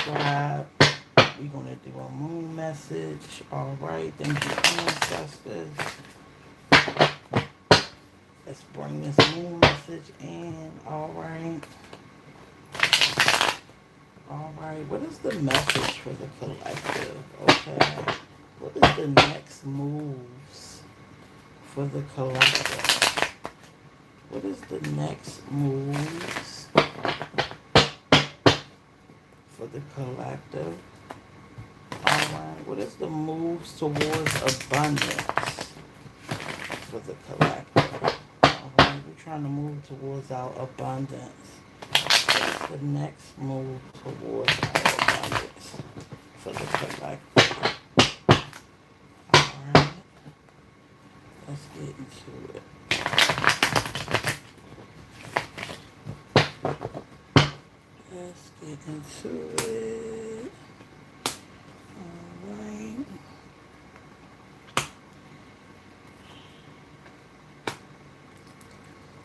subscribe. We're going to do a moon message. All right. Thank you, ancestors. Let's bring this moon message in. All right. All right. What is the message for the collective? Okay. What is the next moves for the collective? What is the next moves for the collective? Alright, what is the moves towards abundance for the collective? Alright, we're trying to move towards our abundance. What's the next move towards our abundance for the collective? Alright, let's get into it. Let's get into it. Alright.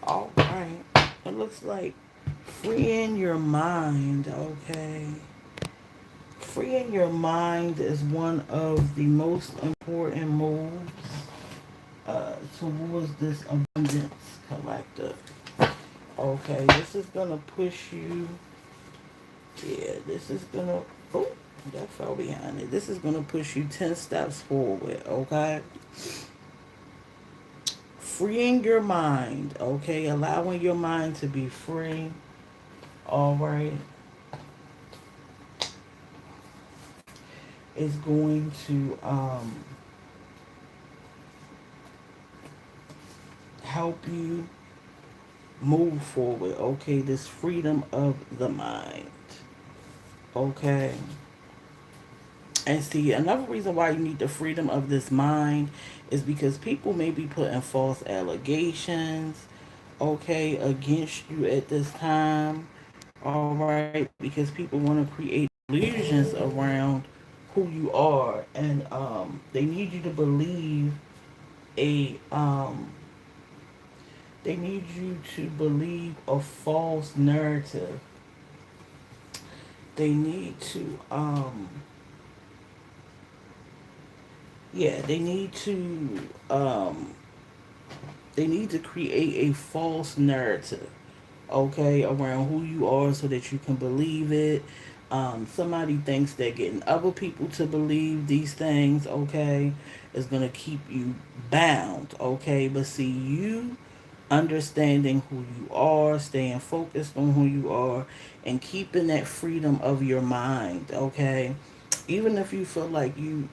Alright. It looks like freeing your mind, okay? Freeing your mind is one of the most important moves towards this abundance collective. Okay, this is gonna push you. Yeah, this is gonna. Oh, that fell behind it. This is gonna push you 10 steps forward. Okay, freeing your mind. Okay, allowing your mind to be free. All right, is going to help you move forward. Okay, this freedom of the mind. Okay. And see, another reason why you need the freedom of this mind is because people may be putting false allegations, okay, against you at this time. All right, because people want to create illusions around who you are, and they need you to believe a they need you to believe a false narrative. They need to yeah, um they need to create a false narrative, okay, around who you are so that you can believe it. Somebody thinks that getting other people to believe these things, okay, is going to keep you bound, okay. But see, you understanding who you are, staying focused on who you are, and keeping that freedom of your mind, okay. Even if you feel like you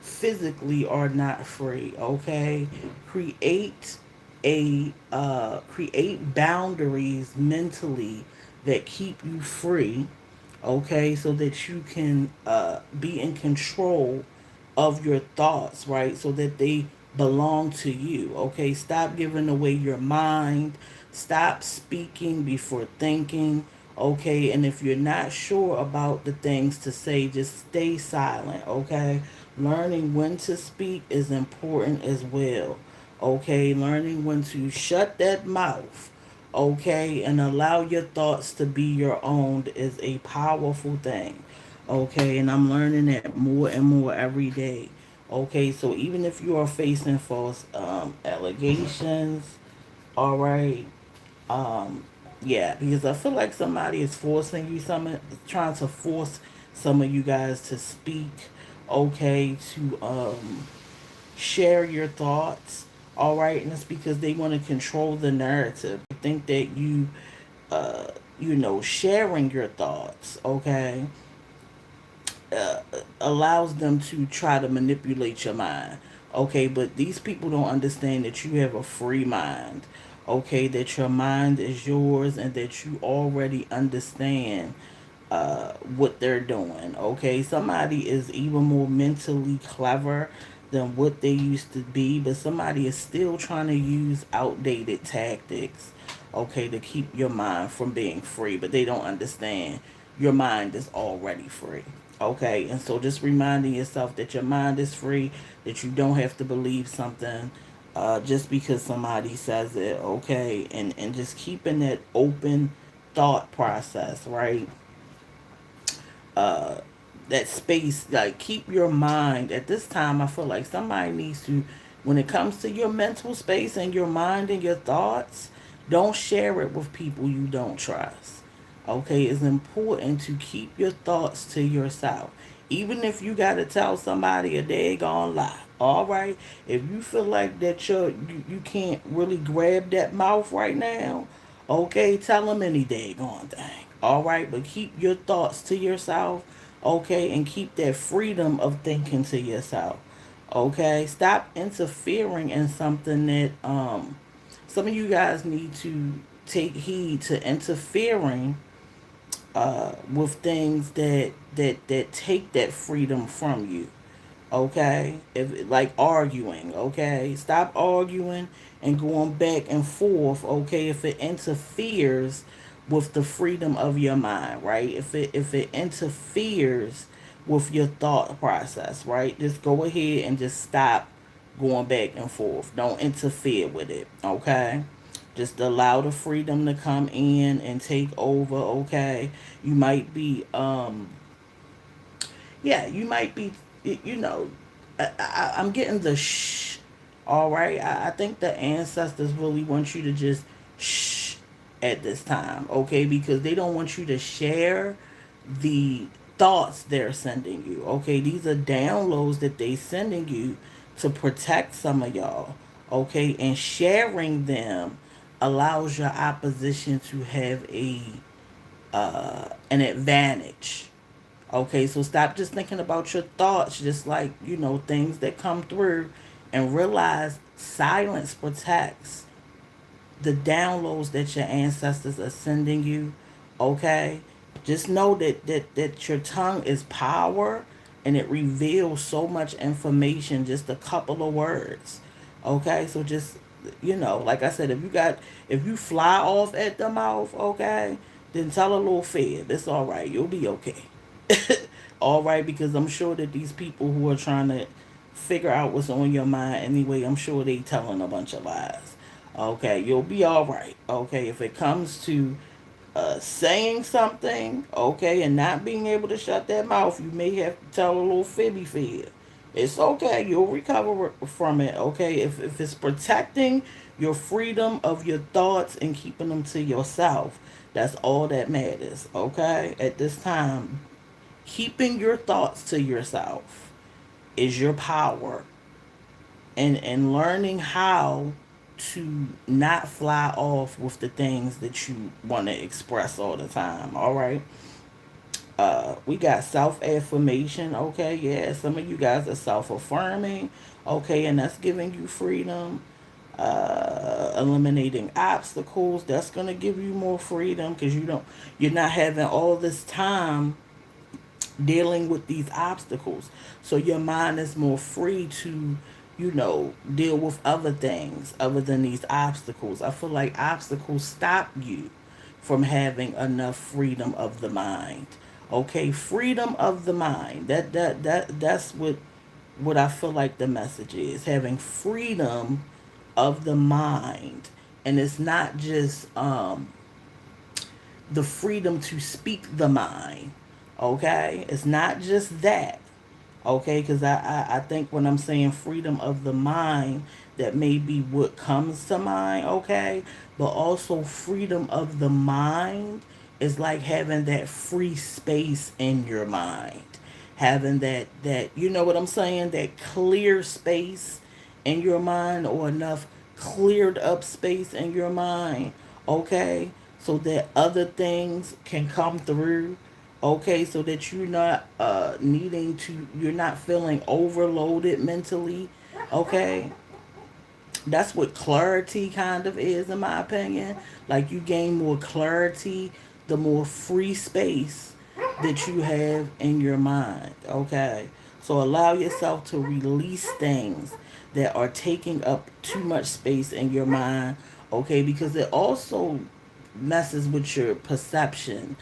physically are not free, okay, create boundaries mentally that keep you free, okay, so that you can be in control of your thoughts, right? So that they belong to you, okay? Stop giving away your mind. Stop speaking before thinking, okay? And if you're not sure about the things to say, just stay silent, okay? Learning when to speak is important as well, okay? Learning when to shut that mouth, okay, and allow your thoughts to be your own is a powerful thing, okay. And I'm learning that more and more every day, okay. So even if you are facing false allegations, all right, um yeah, because I feel like somebody is forcing you, some trying to force some of you guys to speak, okay, to share your thoughts, all right. And it's because they want to control the narrative. They think that uh sharing your thoughts, okay, uh, allows them to try to manipulate your mind, okay. But these people don't understand that you have a free mind, okay, that your mind is yours and that you already understand what they're doing, okay. Somebody is even more mentally clever than what they used to be, but somebody is still trying to use outdated tactics, okay, to keep your mind from being free. But they don't understand your mind is already free, okay. And so just reminding yourself that your mind is free, that you don't have to believe something just because somebody says it, okay. And just keeping that open thought process, right? uh that space, like keep your mind at this time. I feel like somebody needs to, when it comes to your mental space and your mind and your thoughts, don't share it with people you don't trust. Okay, it's important to keep your thoughts to yourself, even if you got to tell somebody a daggone lie. All right, if you feel like that you can't really grab that mouth right now, okay, tell them any daggone thing. All right, but keep your thoughts to yourself, okay, and keep that freedom of thinking to yourself. Okay, stop interfering in something that some of you guys need to take heed to interfering with things that take that freedom from you. Okay, if like arguing, okay, stop arguing and going back and forth. Okay, if it interferes with the freedom of your mind, right? If it interferes with your thought process, right? Just go ahead and just stop going back and forth. Don't interfere with it. Okay, just allow the freedom to come in and take over. Okay, you might be yeah, you might be, you know, I'm getting the shh. All right, I think the ancestors really want you to just shh at this time, okay? Because they don't want you to share the thoughts they're sending you, okay? These are downloads that they sending you to protect some of y'all, okay? And sharing them allows your opposition to have a an advantage. Okay, so stop just thinking about your thoughts, just like, things that come through, and realize silence protects the downloads that your ancestors are sending you. Okay, just know that your tongue is power, and it reveals so much information, just a couple of words. Okay, so just, like I said, if you fly off at the mouth, okay, then tell a little fib. It's all right, you'll be okay. All right, because I'm sure that these people who are trying to figure out what's on your mind anyway, I'm sure they telling a bunch of lies. Okay, you'll be all right. Okay, if it comes to saying something, okay, and not being able to shut that mouth, you may have to tell a little fibby fib. It's okay. You'll recover from it. Okay, if it's protecting your freedom of your thoughts and keeping them to yourself, that's all that matters. Okay, at this time, keeping your thoughts to yourself is your power, and learning how to not fly off with the things that you want to express all the time. All right, we got self affirmation. Okay, yeah, some of you guys are self affirming. Okay, and that's giving you freedom. Eliminating obstacles, that's gonna give you more freedom, because you're not having all this time dealing with these obstacles. So your mind is more free to, deal with other things other than these obstacles. I feel like obstacles stop you from having enough freedom of the mind. Okay, freedom of the mind. That's what I feel like the message is. Having freedom of the mind. And it's not just the freedom to speak the mind. Okay, it's not just that. Okay, because I think when I'm saying freedom of the mind, that may be what comes to mind. Okay, but also freedom of the mind is like having that free space in your mind, having that you know what I'm saying, that clear space in your mind, or enough cleared up space in your mind. Okay, so that other things can come through. Okay, so that you're not you're not feeling overloaded mentally. Okay, that's what clarity kind of is, in my opinion. Like, you gain more clarity the more free space that you have in your mind. Okay, so allow yourself to release things that are taking up too much space in your mind. Okay, because it also messes with your perception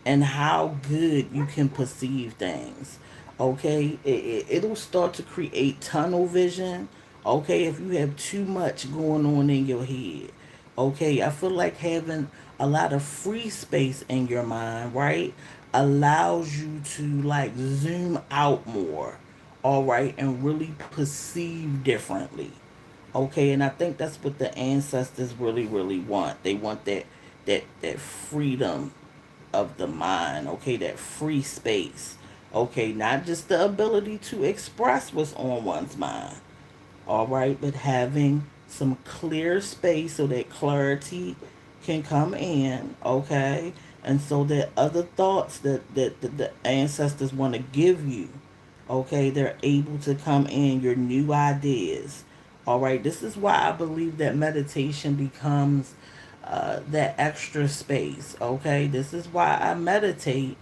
and how good you can perceive things. Okay, it'll start to create tunnel vision. Okay, if you have too much going on in your head. Okay, I feel like having a lot of free space in your mind, right? allows you to like zoom out more, all right, and really perceive differently. Okay, and I think that's what the ancestors really, really want. They want that freedom of the mind, okay, that free space. Okay, not just the ability to express what's on one's mind, all right, but having some clear space so that clarity can come in, okay, and so that other thoughts that the ancestors want to give you, okay, they're able to come in, your new ideas, all right. This is why I believe that meditation becomes that extra space, okay. This is why I meditate,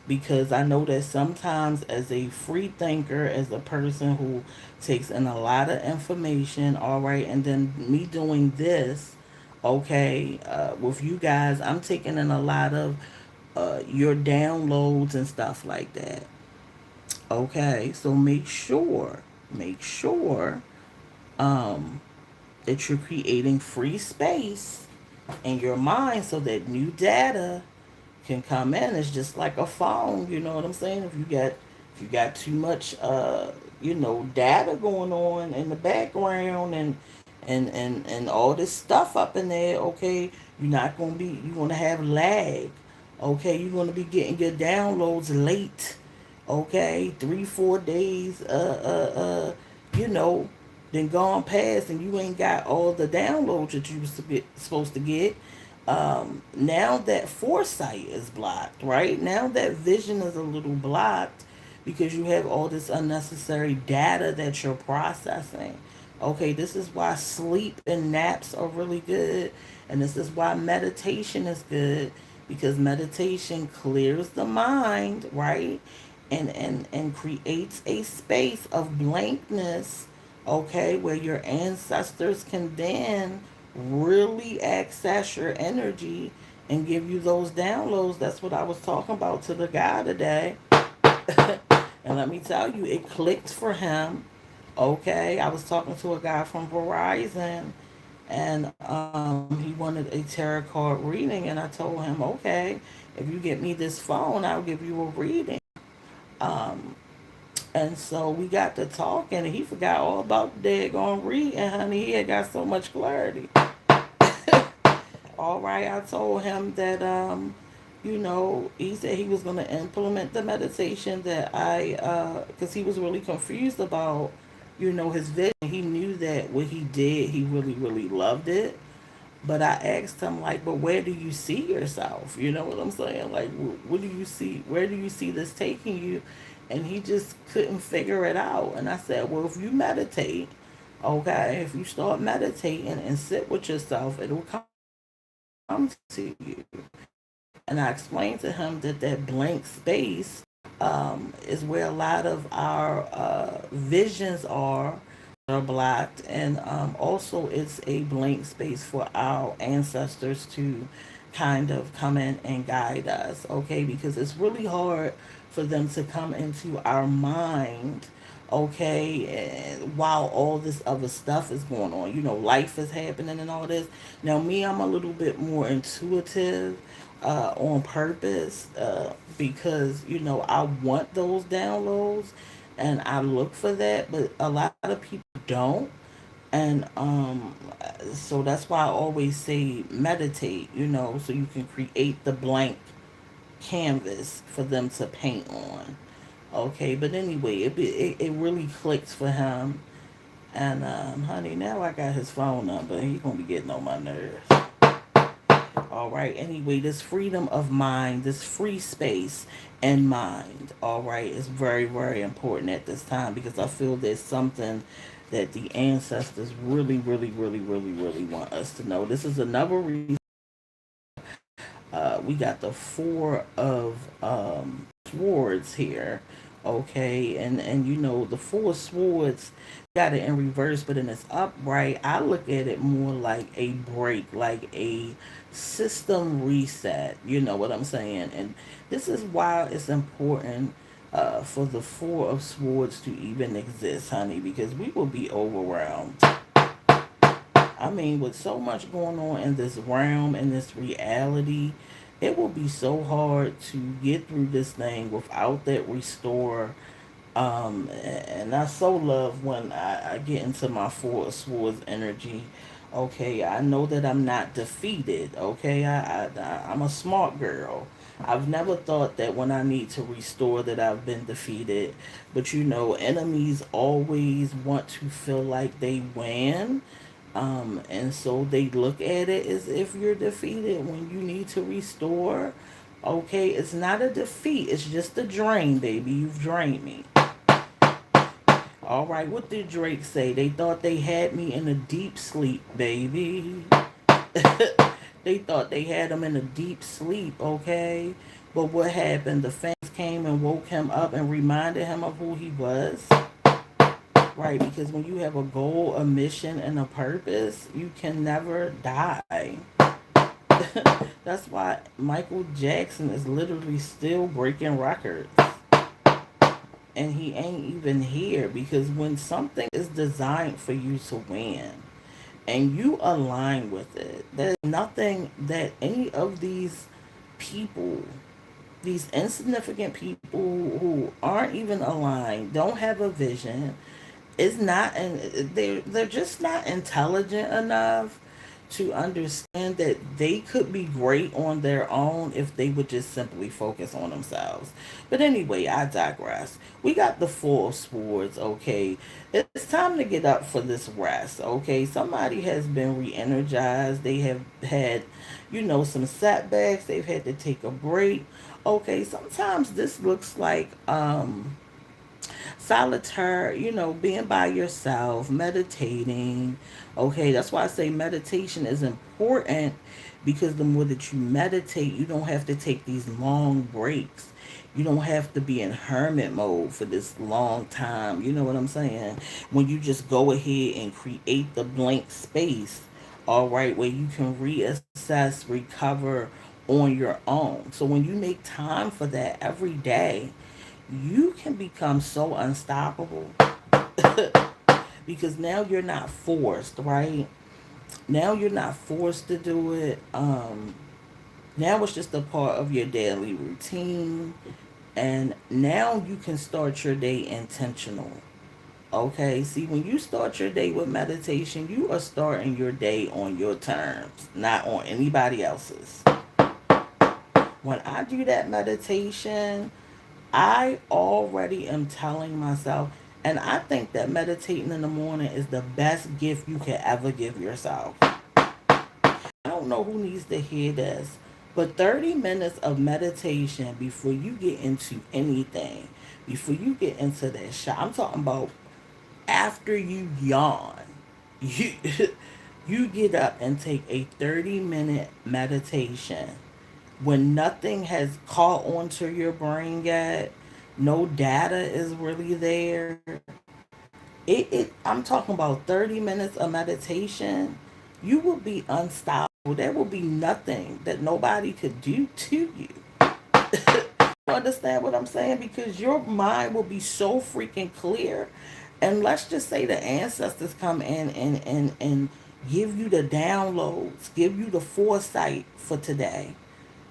because I know that sometimes, as a free thinker, as a person who takes in a lot of information, all right, and then me doing this, okay, with you guys, I'm taking in a lot of your downloads and stuff like that. Okay, so make sure um, that you're creating free space in your mind so that new data can come in. It's just like a phone, you know what I'm saying? If you got too much data going on in the background, and all this stuff up in there, okay, you're gonna have lag. Okay, you're gonna be getting your downloads late. Okay, 3, 4 days you know, then gone past, and you ain't got all the downloads that you was supposed to get. Now that foresight is blocked, right? Now that vision is a little blocked because you have all this unnecessary data that you're processing. Okay, this is why sleep and naps are really good, and this is why meditation is good, because meditation clears the mind, right? And creates a space of blankness, okay, where your ancestors can then really access your energy and give you those downloads. That's what I was talking about to the guy today. And let me tell you, it clicked for him. Okay, I was talking to a guy from Verizon, and he wanted a tarot card reading, and I told him, okay, if you get me this phone, I'll give you a reading. Um, and so we got to talking, and he forgot all about the daggone reading, honey. He had got so much clarity. All right, I told him that he said he was going to implement the meditation that because he was really confused about, his vision. He knew that what he did, he really, really loved it. But I asked him, like, but where do you see yourself? You know what I'm saying? Like, what do you see? Where do you see this taking you? And he just couldn't figure it out. And I said, well, if you meditate, okay, if you start meditating and sit with yourself, it'll come to you. And I explained to him that blank space is where a lot of our visions are blocked, and also it's a blank space for our ancestors to kind of come in and guide us, okay, because it's really hard for them to come into our mind, okay, and while all this other stuff is going on, life is happening and all this. Now me, I'm a little bit more intuitive, on purpose, because I want those downloads, and I look for that, but a lot of people don't. And so that's why I always say meditate, so you can create the blank canvas for them to paint on. Okay, but anyway, it really clicks for him. And honey, now I got his phone number. He's gonna be getting on my nerves. All right. Anyway, this freedom of mind, this free space and mind, all right, is very, very important at this time, because I feel there's something that the ancestors really, really, really, really, really want us to know. This is another reason we got the Four of Swords here. Okay, and the Four of Swords got it in reverse, but in its upright, I look at it more like a break, like a system reset. You know what I'm saying? And this is why it's important for the Four of Swords to even exist, honey, because we will be overwhelmed. I mean, with so much going on in this realm, in this reality, it will be so hard to get through this thing without that restore. And I so love when I get into my Four of Swords energy. Okay, I know that I'm not defeated. Okay, I'm a smart girl. I've never thought that when I need to restore that I've been defeated. But you know, enemies always want to feel like they win. And so they look at it as if you're defeated when you need to restore. Okay, it's not a defeat, it's just a drain, baby. You've drained me. All right, what did Drake say? They thought they had me in a deep sleep, baby. They thought they had him in a deep sleep, okay? But what happened? The fans came and woke him up and reminded him of who he was. Right, because when you have a goal, a mission, and a purpose, you can never die. That's why Michael Jackson is literally still breaking records. And he ain't even here because when something is designed for you to win and you align with it, there's nothing that any of these people, these insignificant people who aren't even aligned, don't have a vision, is not, and they're just not intelligent enough to understand that they could be great on their own if they would just simply focus on themselves. But anyway, I digress. We got the Four of Swords, okay? It's time to get up for this rest, okay? Somebody has been re-energized. They have had, some setbacks. They've had to take a break. Okay, sometimes this looks like solitaire, being by yourself, meditating. Okay, that's why I say meditation is important because the more that you meditate, you don't have to take these long breaks. You don't have to be in hermit mode for this long time. You know what I'm saying? When you just go ahead and create the blank space, all right, where you can reassess, recover on your own. So when you make time for that every day, you can become so unstoppable because now you're not forced, right? Now you're not forced to do it. Now it's just a part of your daily routine. And now you can start your day intentional. Okay, see, when you start your day with meditation, you are starting your day on your terms, not on anybody else's. When I do that meditation, I already am telling myself, and I think that meditating in the morning is the best gift you can ever give yourself. I don't know who needs to hear this, but 30 minutes of meditation before you get into anything, before you get into that shot, I'm talking about after you yawn, you, you get up and take a 30-minute meditation when nothing has caught onto your brain yet, no data is really there. I'm talking about 30 minutes of meditation. You will be unstoppable. There will be nothing that nobody could do to you. You understand what I'm saying? Because your mind will be so freaking clear. And let's just say the ancestors come in and give you the downloads, give you the foresight for today.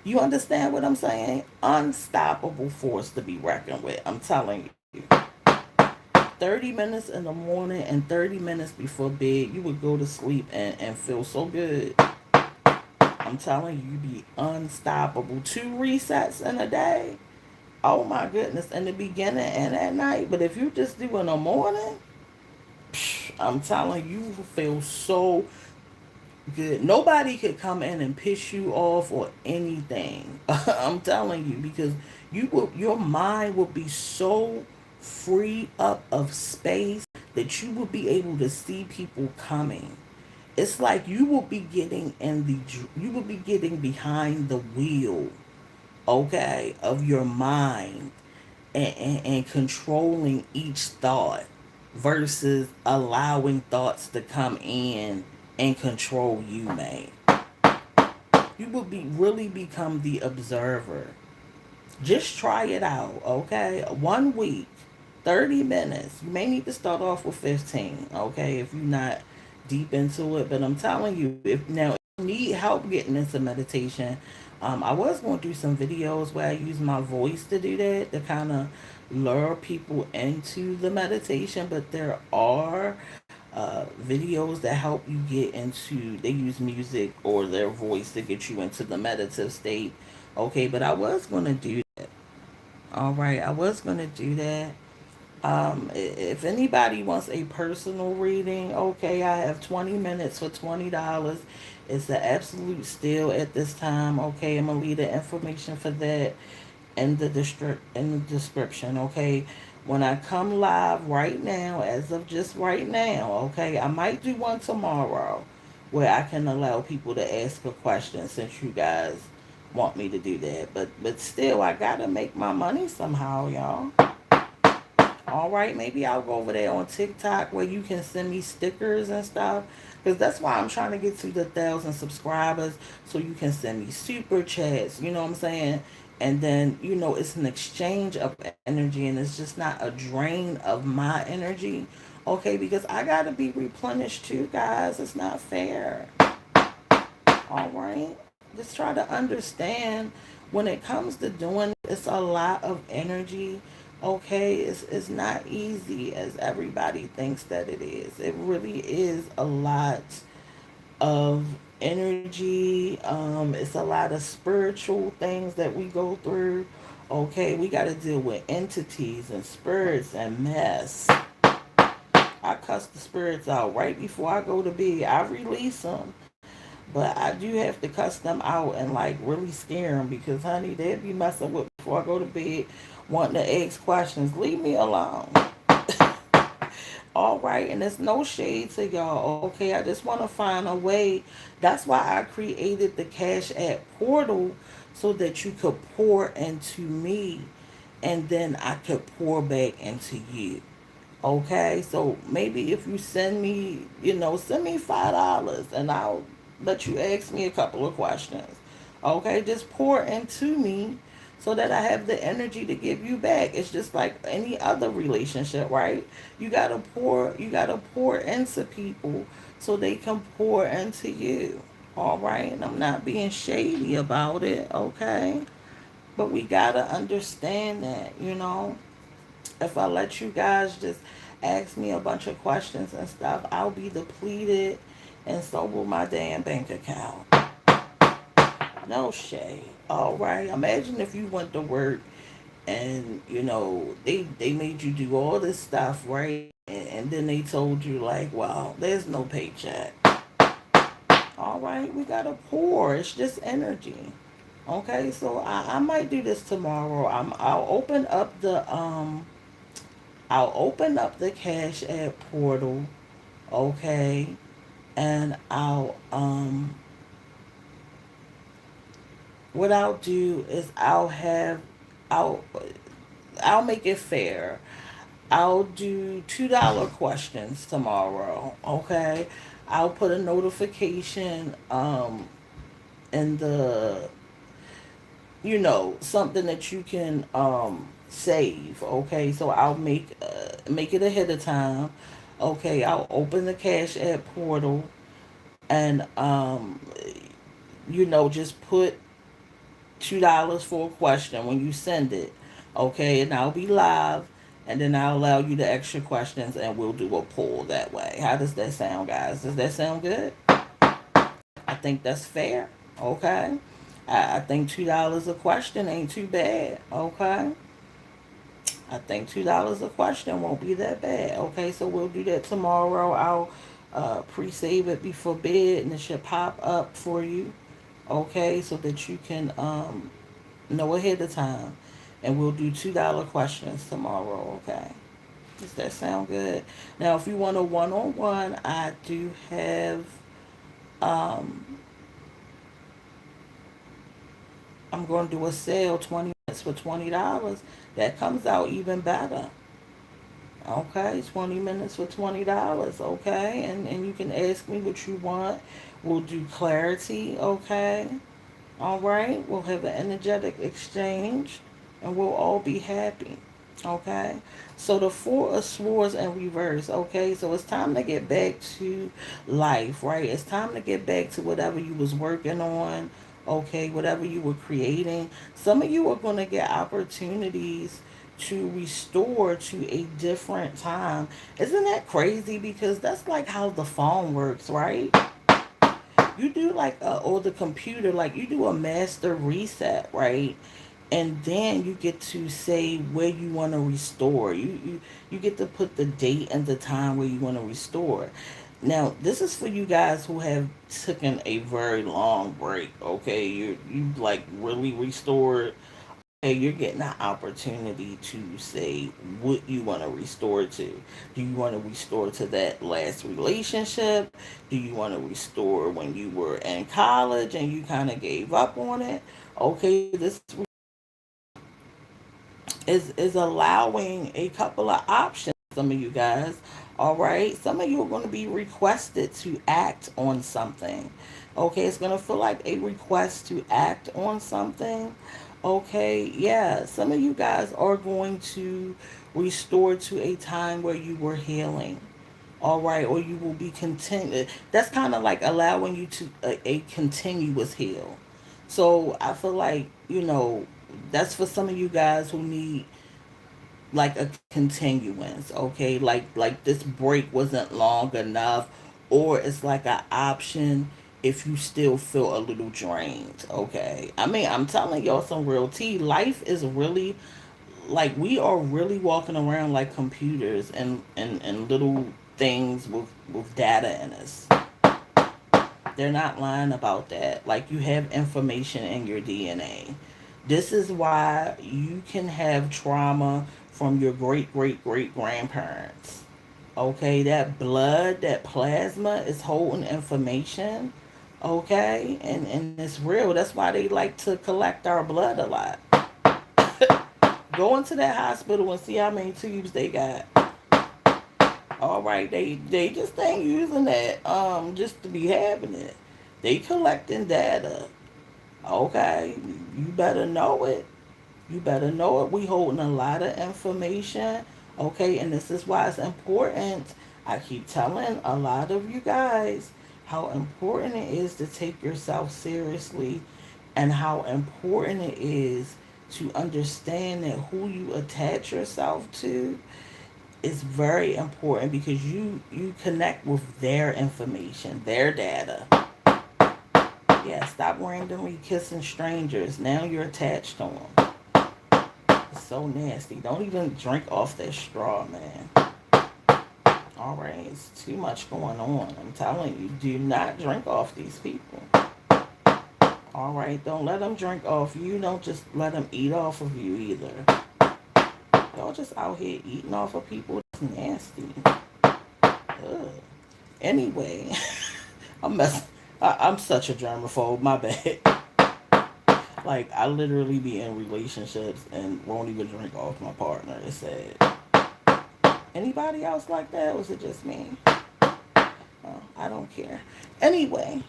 You understand what I'm saying? Unstoppable force to be reckoned with. I'm telling you. 30 minutes in the morning and 30 minutes before bed, you would go to sleep and feel so good. I'm telling you, you'd be unstoppable. 2 resets in a day. Oh my goodness. In the beginning and at night. But if you just do in the morning, I'm telling you, you feel so good. Nobody could come in and piss you off or anything. I'm telling you because your mind will be so free up of space that you will be able to see people coming. It's like you will be getting behind the wheel, okay, of your mind and controlling each thought versus allowing thoughts to come in and control you, man. You will be really become the observer. Just try it out, okay? 1 week, 30 minutes. You may need to start off with 15, okay, if you're not deep into it. But I'm telling you, if you need help getting into meditation, I was going to do some videos where I use my voice to do that, to kind of lure people into the meditation, but there are videos that help you get into, they use music or their voice to get you into the meditative state. Okay, but I was going to do that. All right, I was going to do that. If anybody wants a personal reading, okay, I have 20 minutes for $20. It's the absolute steal at this time. Okay, I'm gonna leave the information for that in the description. Okay, when I come live right now, as of just right now, okay, I might do one tomorrow where I can allow people to ask a question since you guys want me to do that. But still, I gotta make my money somehow, y'all. All right, maybe I'll go over there on TikTok where you can send me stickers and stuff. Because that's why I'm trying to get to the 1,000 subscribers, so you can send me super chats. You know what I'm saying? And then, it's an exchange of energy, and it's just not a drain of my energy. Okay, because I got to be replenished too, guys. It's not fair. All right. Just try to understand when it comes to doing it, it's a lot of energy. Okay, it's not easy as everybody thinks that it is. It really is a lot of energy. It's a lot of spiritual things that we go through. Okay, we got to deal with entities and spirits and mess. I cuss the spirits out right before I go to bed. I release them. But I do have to cuss them out and like really scare them, because honey, they'd be messing with me before I go to bed, wanting to ask questions. Leave me alone. All right, and there's no shade to y'all. Okay, I just want to find a way. That's why I created the Cash App portal, so that you could pour into me, and then I could pour back into you. Okay, so maybe if you send me, send me $5, and I'll let you ask me a couple of questions. Okay, just pour into me so that I have the energy to give you back. It's just like any other relationship, right? You gotta pour into people so they can pour into you. All right, and I'm not being shady about it, okay? But we gotta understand that. If I let you guys just ask me a bunch of questions and stuff, I'll be depleted, and so will my damn bank account. No shade. All right. Imagine if you went to work and they made you do all this stuff, right? And then they told you like, "Wow, there's no paycheck." All right, we gotta pour. It's just energy. Okay, so I might do this tomorrow. I'll open up the Cash App portal, okay, and what I'll do is I'll I'll make it fair. I'll do $2 questions tomorrow, okay? I'll put a notification in the something that you can save. Okay, so I'll make it ahead of time. Okay, I'll open the Cash App portal, and just put $2 for a question when you send it. Okay, and I'll be live, and then I'll allow you the extra questions, and we'll do a poll that way. How does that sound, guys? Does that sound good? I think that's fair. Okay. I think $2 a question ain't too bad. Okay. I think $2 a question won't be that bad. Okay, so we'll do that tomorrow. I'll pre-save it before bed, and it should pop up for you. Okay, so that you can know ahead of time, and we'll do $2 questions tomorrow. Okay. Does that sound good? Now, if you want a one-on-one, I do have. Um, I'm going to do a sale, 20 minutes for $20. That comes out even better. Okay, 20 minutes for $20. Okay, and you can ask me what you want. We'll do clarity. Okay, all right. We'll have an energetic exchange, and we'll all be happy. Okay, so the Four of Swords in reverse. Okay, so it's time to get back to life, right? It's time to get back to whatever you was working on. okay, whatever you were creating. Some of you are going to get opportunities to restore to a different time. Isn't that crazy? Because that's like how the phone works, right? You do like or the computer, like you do a master reset, right? And then you get to say where you want to restore. You get to put the date and the time where you want to restore. Now, this is for you guys who have taken a very long break. Okay, you like really restored. Okay, you're getting an opportunity to say what you want to restore to. Do you want to restore to that last relationship? Do you want to restore when you were in college and you kind of gave up on it? Okay, this is allowing a couple of options. Some of you guys, all right. Some of you are going to be requested to act on something. Okay, it's going to feel like a request to act on something. Okay, yeah. Some of you guys are going to restore to a time where you were healing. All right, or you will be content. That's kind of like allowing you to a continuous heal. So I feel like, that's for some of you guys who need like a continuance, okay? Like this break wasn't long enough, or it's like an option if you still feel a little drained, okay? I mean, I'm telling y'all some real tea. Life is really like we are really walking around like computers and little things with data in us. They're not lying about that. Like you have information in your DNA. This is why you can have trauma from your great great great grandparents. Okay, that blood, that plasma is holding information. Okay, and it's real. That's why they like to collect our blood a lot. Go into that hospital and see how many tubes they got. All right, they just ain't using that just to be having it. They collecting data. Okay, you better know it. You better know it. We holding a lot of information. Okay, and this is why it's important. I keep telling a lot of you guys how important it is to take yourself seriously and how important it is to understand that who you attach yourself to is very important because you connect with their information, their data. Yeah, stop randomly kissing strangers. Now you're attached to them. It's so nasty. Don't even drink off that straw, man. All right, it's too much going on. I'm telling you, do not drink off these people. All right, don't let them drink off you. Don't just let them eat off of you either. Y'all just out here eating off of people. That's nasty. Ugh. Anyway, I'm messing. I'm such a germaphobe. My bad. Like I literally be in relationships and won't even drink off my partner. It's sad. Anybody else like that? Or was it just me? I don't care. Anyway,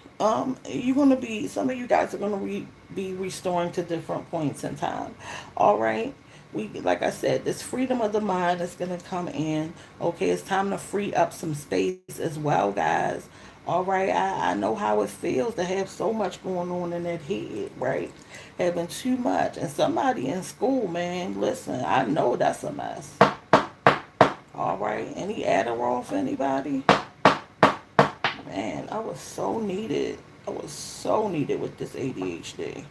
you're gonna be. Some of you guys are gonna be restoring to different points in time. All right. We, like I said, this freedom of the mind is gonna come in. Okay, it's time to free up some space as well, guys. All right, I know how it feels to have so much going on in that head, right? Having too much. And somebody in school, man, listen, I know that's a mess. All right, any Adderall for anybody? Man, I was so needed. I was so needed with this ADHD.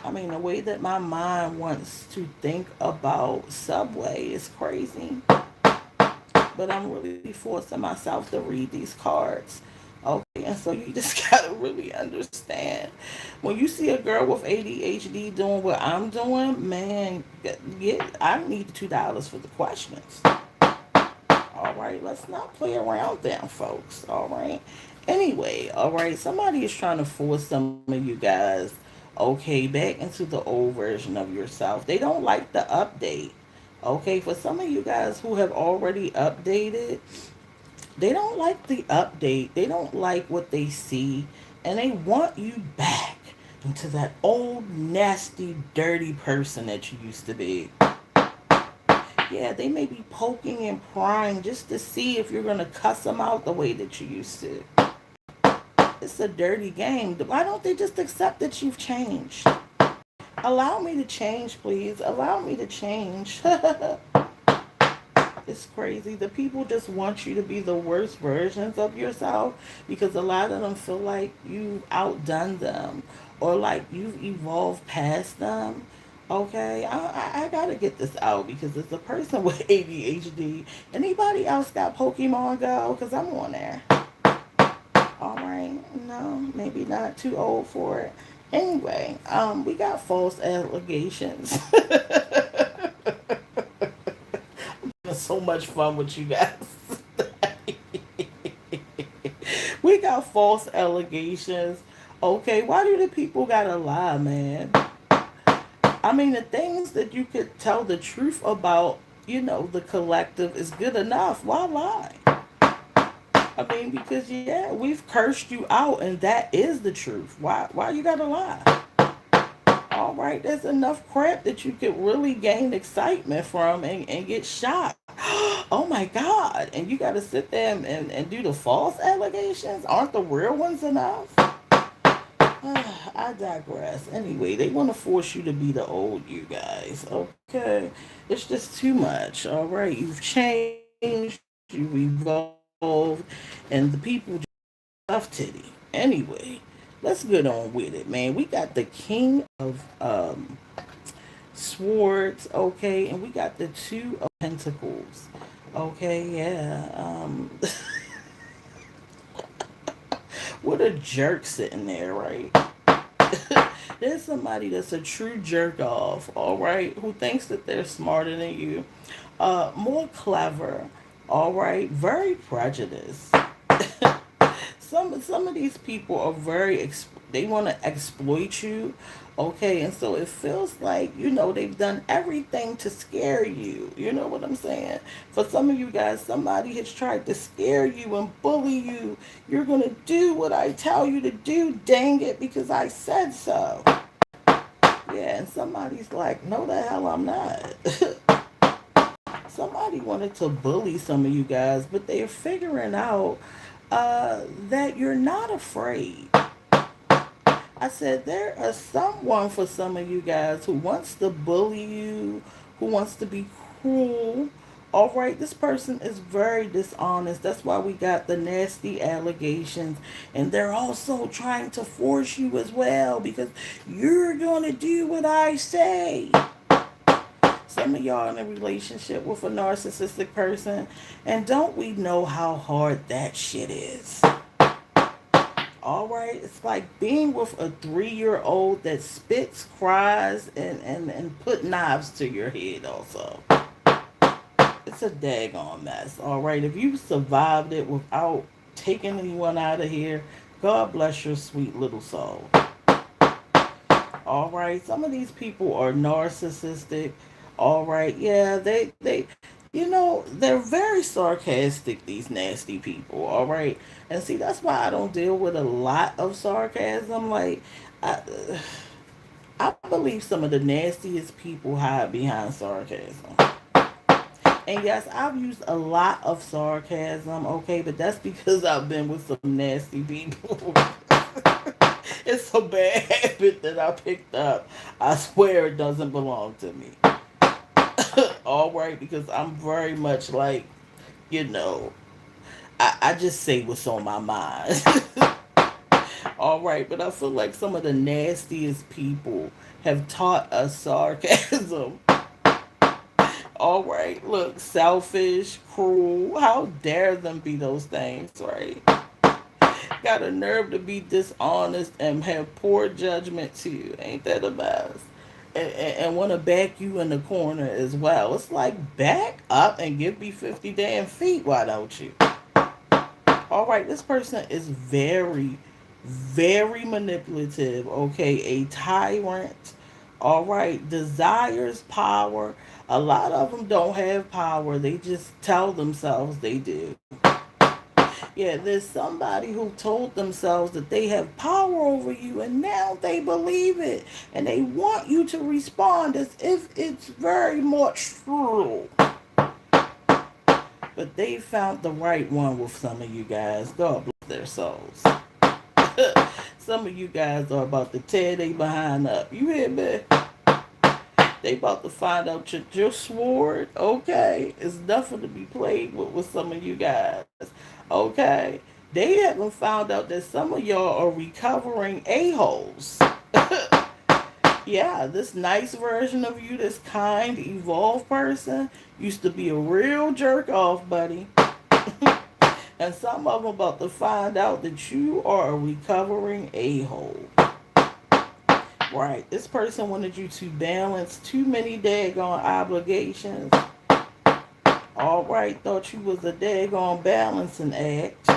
I mean, the way that my mind wants to think about Subway is crazy. But I'm really forcing myself to read these cards. Okay, and so you just gotta really understand. When you see a girl with ADHD doing what I'm doing, man, yeah, I need $2 for the questions. All right, let's not play around then, folks. All right. Anyway, all right, somebody is trying to force some of you guys, okay, back into the old version of yourself. They don't like the update. Okay, for some of you guys who have already updated, they don't like the update. They don't like what they see, and they want you back into that old, nasty, dirty person that you used to be. Yeah, they may be poking and prying just to see if you're going to cuss them out the way that you used to. It's it's a dirty game. Why don't they just accept that you've changed? Allow me to change, please. Allow me to change. It's crazy. The people just want you to be the worst versions of yourself because a lot of them feel like you've outdone them or like you've evolved past them. Okay, I gotta get this out because it's a person with ADHD. Anybody else got Pokemon Go? Because I'm on there. All right, no, maybe not too old for it. Anyway, we got false allegations. So much fun with you guys. We got false allegations. Okay, why do the people gotta lie, man? I mean, the things that you could tell the truth about, the collective is good enough. Why lie? I mean, because yeah, we've cursed you out, and that is the truth. Why you gotta lie? All right, there's enough crap that you could really gain excitement from and get shocked. Oh my God. And you got to sit there and do the false allegations? Aren't the real ones enough? I digress. Anyway, they want to force you to be the old you guys. Okay. It's just too much. All right. You've changed, you've evolved, and the people just tough titty. Anyway, let's get on with it, man. We got the king of swords, okay, and we got the two of pentacles. Okay, yeah. What a jerk sitting there, right? There's somebody that's a true jerk off, all right, who thinks that they're smarter than you, more clever, all right, very prejudiced. Some of these people are they want to exploit you, okay, and so it feels like they've done everything to scare you. You know what I'm saying? For some of you guys, somebody has tried to scare you and bully you. You're gonna do what I tell you to do, dang it, because I said so. Yeah, and somebody's like, no, the hell I'm not. Somebody wanted to bully some of you guys, but they're figuring out that you're not afraid. I said there is someone for some of you guys who wants to bully you, who wants to be cruel. All right, this person is very dishonest. That's why we got the nasty allegations. And they're also trying to force you as well because you're going to do what I say. Some of y'all in a relationship with a narcissistic person, and don't we know how hard that shit is? All right, it's like being with a 3-year-old that spits, cries, and put knives to your head also. It's a daggone mess. All right, if you survived it without taking anyone out of here, God bless your sweet little soul. All right, some of these people are narcissistic. All right, yeah, they're very sarcastic, these nasty people. All right, and see, that's why I don't deal with a lot of sarcasm. Like, I, I believe some of the nastiest people hide behind sarcasm. And yes, I've used a lot of sarcasm, okay, but that's because I've been with some nasty people. It's a bad habit that I picked up. I swear it doesn't belong to me. All right, because I'm very much like, you know, I just say what's on my mind. All right, but I feel like some of the nastiest people have taught us sarcasm. All right, look, selfish, cruel. How dare them be those things, right? Got a nerve to be dishonest and have poor judgment too. Ain't that a mess? And want to back you in the corner as well. It's like, back up and give me 50 damn feet. Why don't you? All right, this person is very, very manipulative. Okay, a tyrant. All right, desires power. A lot of them don't have power. They just tell themselves they do. Yeah, there's somebody who told themselves that they have power over you, and now they believe it. And they want you to respond as if it's very much true. But they found the right one with some of you guys. God bless their souls. Some of you guys are about to tear they behind up. You hear me? They about to find out your sword, okay, is nothing to be played with some of you guys, okay? They haven't found out that some of y'all are recovering a-holes. Yeah, this nice version of you, this kind, evolved person, used to be a real jerk off, buddy. And some of them about to find out that you are a recovering a-hole. Right. This person wanted you to balance too many daggone obligations. All right. Thought you was a daggone balancing act.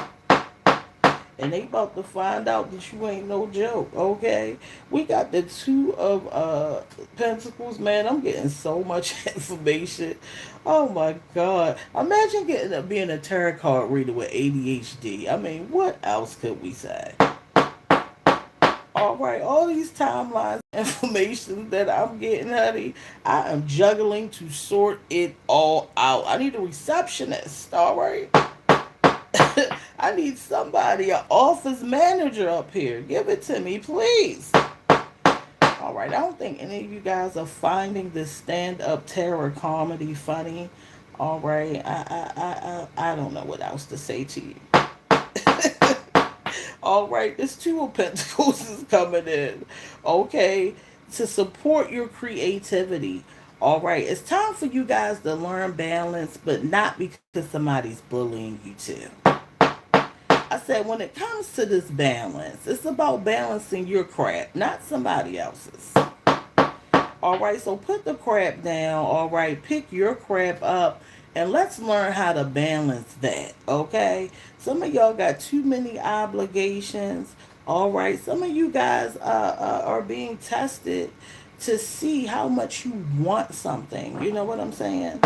And they about to find out that you ain't no joke, okay? We got the two of pentacles, man. I'm getting so much information. Oh my god. Imagine being a tarot card reader with ADHD. I mean, what else could we say? All right, all these timelines, information that I'm getting, honey, I am juggling to sort it all out. I need a receptionist, all right? I need somebody, an office manager up here. Give it to me, please. All right, I don't think any of you guys are finding this stand-up terror comedy funny. All right, I don't know what else to say to you. All right, this Two of Pentacles is coming in, okay, to support your creativity. All right, it's time for you guys to learn balance, but not because somebody's bullying you too. I said when it comes to this balance, it's about balancing your crap, not somebody else's. All right, so put the crap down. All right, pick your crap up and let's learn how to balance that. Okay, some of y'all got too many obligations. All right, some of you guys are being tested to see how much you want something. You know what I'm saying?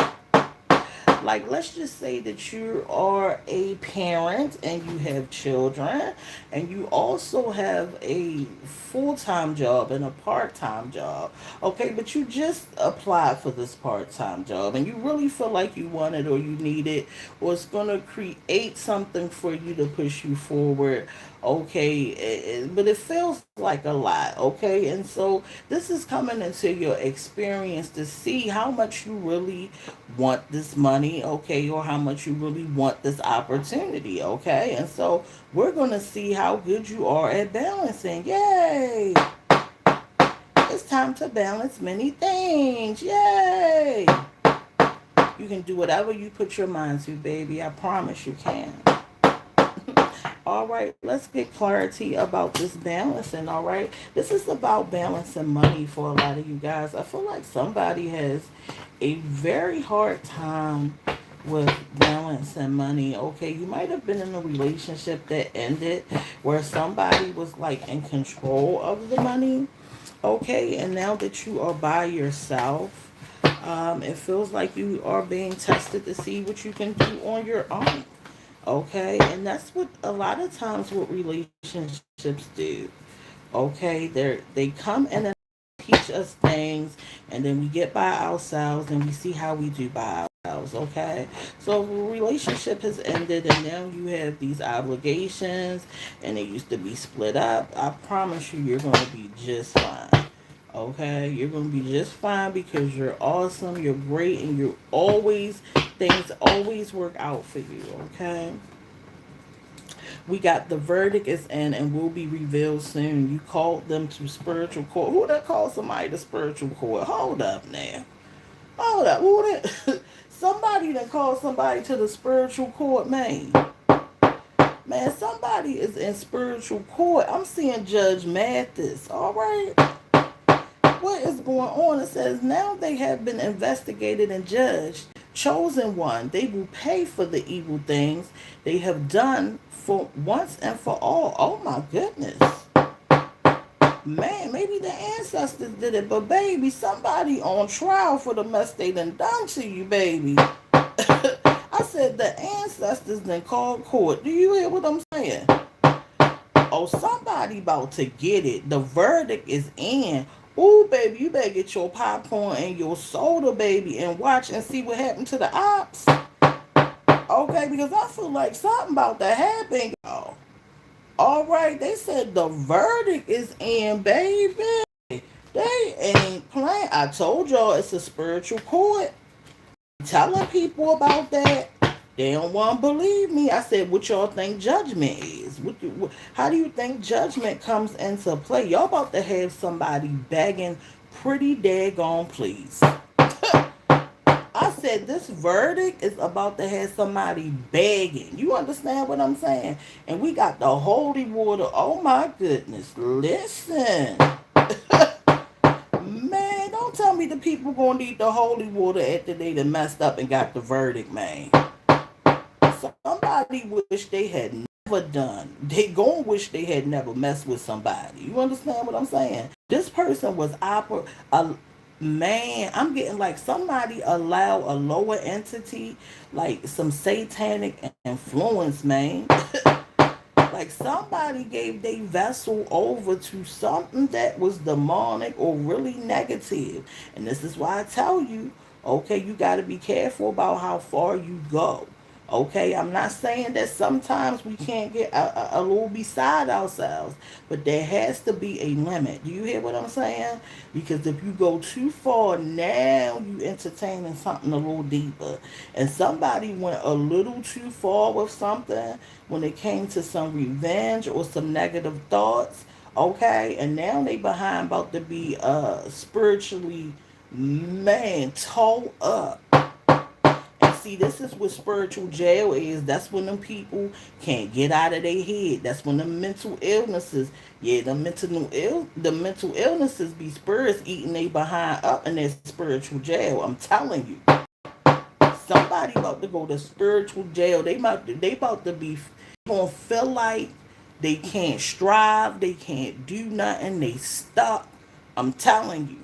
Like, let's just say that you are a parent and you have children, and you also have a full-time job and a part-time job. Okay, but you just applied for this part-time job and you really feel like you want it or you need it, or it's going to create something for you to push you forward. Okay, but it feels like a lot. Okay, and so this is coming into your experience to see how much you really want this money, okay, or how much you really want this opportunity, okay? And so we're going to see how good you are at balancing. Yay! It's time to balance many things. Yay! You can do whatever you put your mind to, baby. I promise you can. All right, let's get clarity about this balancing. All right, this is about balancing money for a lot of you guys. I feel like somebody has a very hard time with balancing money. Okay, you might have been in a relationship that ended where somebody was like in control of the money. Okay, and now that you are by yourself, it feels like you are being tested to see what you can do on your own. Okay, and that's what a lot of times what relationships do. Okay, they come in and teach us things, and then we get by ourselves and we see how we do by ourselves. Okay, so the relationship has ended and now you have these obligations and they used to be split up. I promise you, you're going to be just fine. Okay, you're going to be just fine because you're awesome, you're great, and you're always, things always work out for you. Okay, we got the verdict is in and will be revealed soon. You called them to spiritual court. Who that called somebody to spiritual court? Hold up now. Hold up. Who that? Somebody that called somebody to the spiritual court, man. Man, somebody is in spiritual court. I'm seeing Judge Mathis. All right. What is going on? It says now they have been investigated and judged. Chosen one. They will pay for the evil things they have done for once and for all. Oh my goodness. Man, maybe the ancestors did it, but baby, somebody on trial for the mess they done to you, baby. I said the ancestors then called court. Do you hear what I'm saying? Oh, somebody about to get it. The verdict is in. Ooh, baby, you better get your popcorn and your soda, baby, and watch and see what happened to the ops. Okay, because I feel like something about to happen, y'all. All right, they said the verdict is in, baby. They ain't playing. I told y'all it's a spiritual court. Telling people about that. They don't want to believe me. I said, what y'all think judgment is? How do you think judgment comes into play? Y'all about to have somebody begging pretty daggone please. I said, this verdict is about to have somebody begging. You understand what I'm saying? And we got the holy water. Oh my goodness. Listen. Man, don't tell me the people gonna need the holy water after they done messed up and got the verdict, man. Somebody wish they had never done. They gonna wish they had never messed with somebody. You understand what I'm saying? This person was man, I'm getting like somebody allow a lower entity, like some satanic influence, man. Like somebody gave their vessel over to something that was demonic or really negative. And this is why I tell you, okay, you got to be careful about how far you go. Okay, I'm not saying that sometimes we can't get a little beside ourselves, but there has to be a limit. Do you hear what I'm saying? Because if you go too far, now you entertaining something a little deeper. And somebody went a little too far with something when it came to some revenge or some negative thoughts. Okay, and now they behind about to be spiritually, man, towed up. And see, this is what spiritual jail is. That's when them people can't get out of their head. That's when the mental illnesses, yeah, the mental illnesses be spirits eating they behind up in their spiritual jail. I'm telling you, somebody about to go to spiritual jail. They about to be gonna feel like they can't strive, they can't do nothing, they stuck. I'm telling you.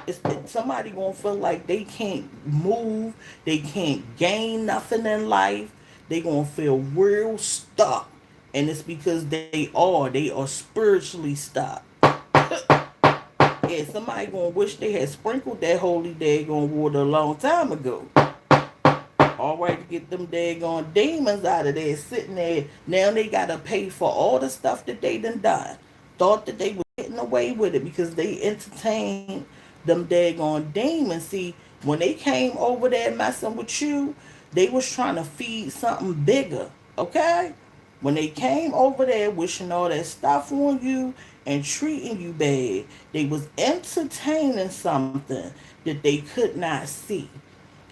It's somebody gonna feel like they can't move, they can't gain nothing in life. They gonna feel real stuck, and it's because they are spiritually stuck. Yeah, somebody gonna wish they had sprinkled that holy daggone water a long time ago. All right, to get them daggone demons out of there, sitting there. Now they gotta pay for all the stuff that they done. Thought that they were getting away with it because they entertained them daggone demons. See, when they came over there messing with you, they was trying to feed something bigger. Okay? When they came over there wishing all that stuff on you and treating you bad, they was entertaining something that they could not see.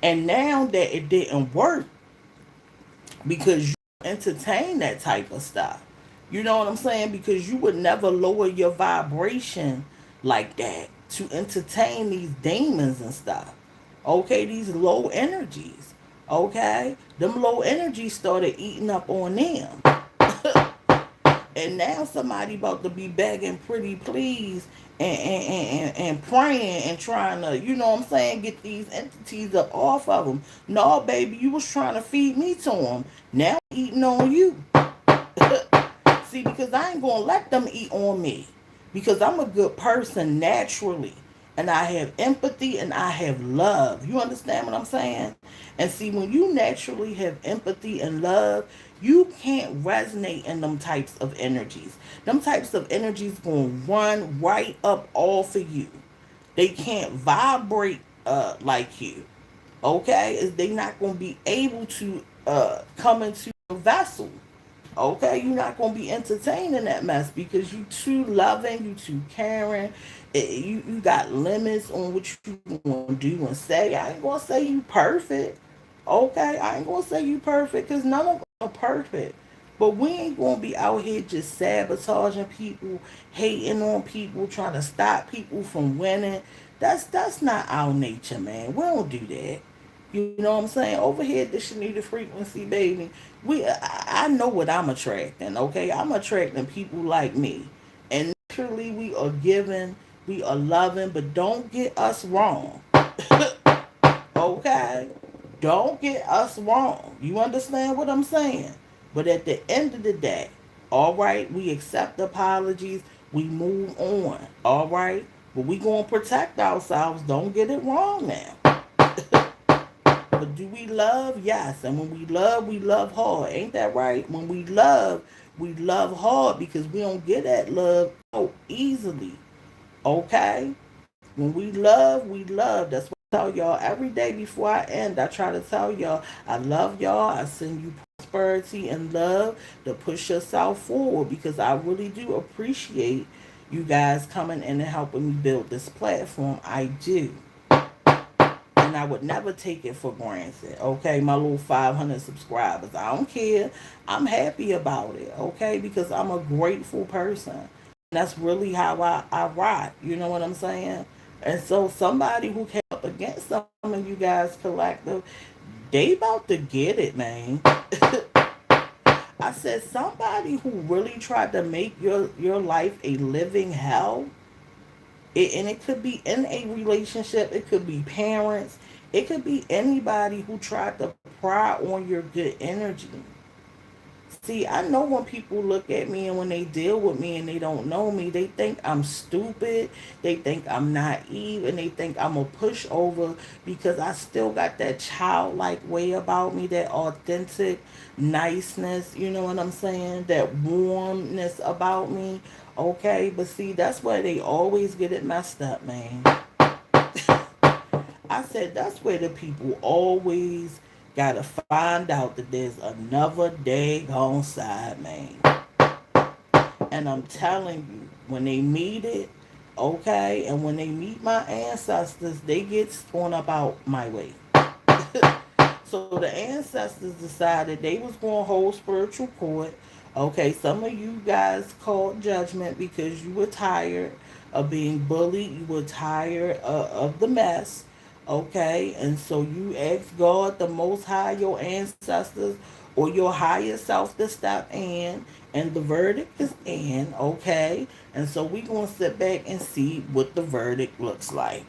And now that it didn't work because you entertain that type of stuff. You know what I'm saying? Because you would never lower your vibration like that to entertain these demons and stuff. Okay, these low energies. Okay? Them low energies started eating up on them. And now somebody about to be begging pretty please and praying and trying to, you know what I'm saying, get these entities up off of them. No, baby, you was trying to feed me to them. Now I'm eating on you. See, because I ain't going to let them eat on me. Because I'm a good person naturally. And I have empathy and I have love. You understand what I'm saying? And see, when you naturally have empathy and love, you can't resonate in them types of energies. Them types of energies going to run right up off of you. They can't vibrate like you. Okay? They not going to be able to come into a vessel. Okay, you're not gonna be entertaining that mess because you too loving, you too caring. You got limits on what you gonna do and say. I ain't gonna say you perfect. Okay, I ain't gonna say you perfect because none of us are perfect. But we ain't gonna be out here just sabotaging people, hating on people, trying to stop people from winning. That's not our nature, man. We don't do that. You know what I'm saying? Over here at the Shenita frequency, baby, I know what I'm attracting, okay? I'm attracting people like me. And naturally we are giving, we are loving, but don't get us wrong. Okay? Don't get us wrong. You understand what I'm saying? But at the end of the day, all right, we accept apologies, we move on, all right? But we going to protect ourselves. Don't get it wrong now. But do we love? Yes. And when we love hard. Ain't that right? When we love hard because we don't get that love so easily. Okay? When we love, we love. That's what I tell y'all every day before I end. I try to tell y'all, I love y'all. I send you prosperity and love to push yourself forward because I really do appreciate you guys coming in and helping me build this platform. I do. And I would never take it for granted. Okay, my little 500 subscribers. I don't care. I'm happy about it. Okay, because I'm a grateful person. That's really how I rock. You know what I'm saying? And so somebody who came up against some of you guys collective, they about to get it, man. I said somebody who really tried to make your life a living hell. And it could be in a relationship, it could be parents, it could be anybody who tried to pry on your good energy. See, I know when people look at me and when they deal with me and they don't know me, they think I'm stupid, they think I'm naive, and they think I'm a pushover because I still got that childlike way about me, that authentic niceness, you know what I'm saying? That warmness about me. Okay, but see, that's where they always get it messed up, man. I said that's where the people always gotta find out that there's another daggone side, man. And I'm telling you, when they meet it, okay, and when they meet my ancestors, they get thrown up out my way. So the ancestors decided they was going to hold spiritual court. Okay, some of you guys called judgment because you were tired of being bullied. You were tired of the mess. Okay, and so you asked God, the Most High, your ancestors, or your higher self to step in, and the verdict is in. Okay, and so we going to sit back and see what the verdict looks like.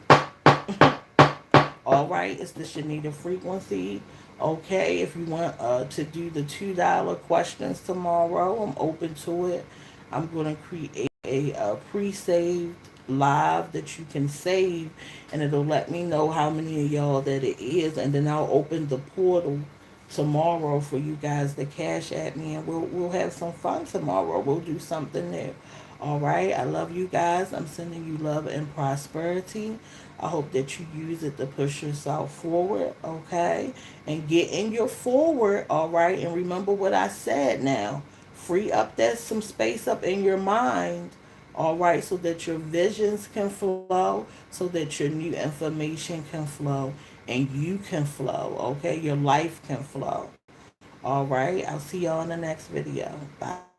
All right, it's the Shenita frequency. Okay, if you want to do the $2 questions tomorrow, I'm open to it. I'm going to create a pre-saved live that you can save, and it'll let me know how many of y'all that it is, and then I'll open the portal tomorrow for you guys to cash at me, and we'll have some fun tomorrow. We'll do something there. All right, I love you guys. I'm sending you love and prosperity. I hope that you use it to push yourself forward, okay? And get in your forward, all right? And remember what I said now. Free up that some space up in your mind, all right, so that your visions can flow, so that your new information can flow, and you can flow, okay? Your life can flow. All right, I'll see y'all in the next video. Bye.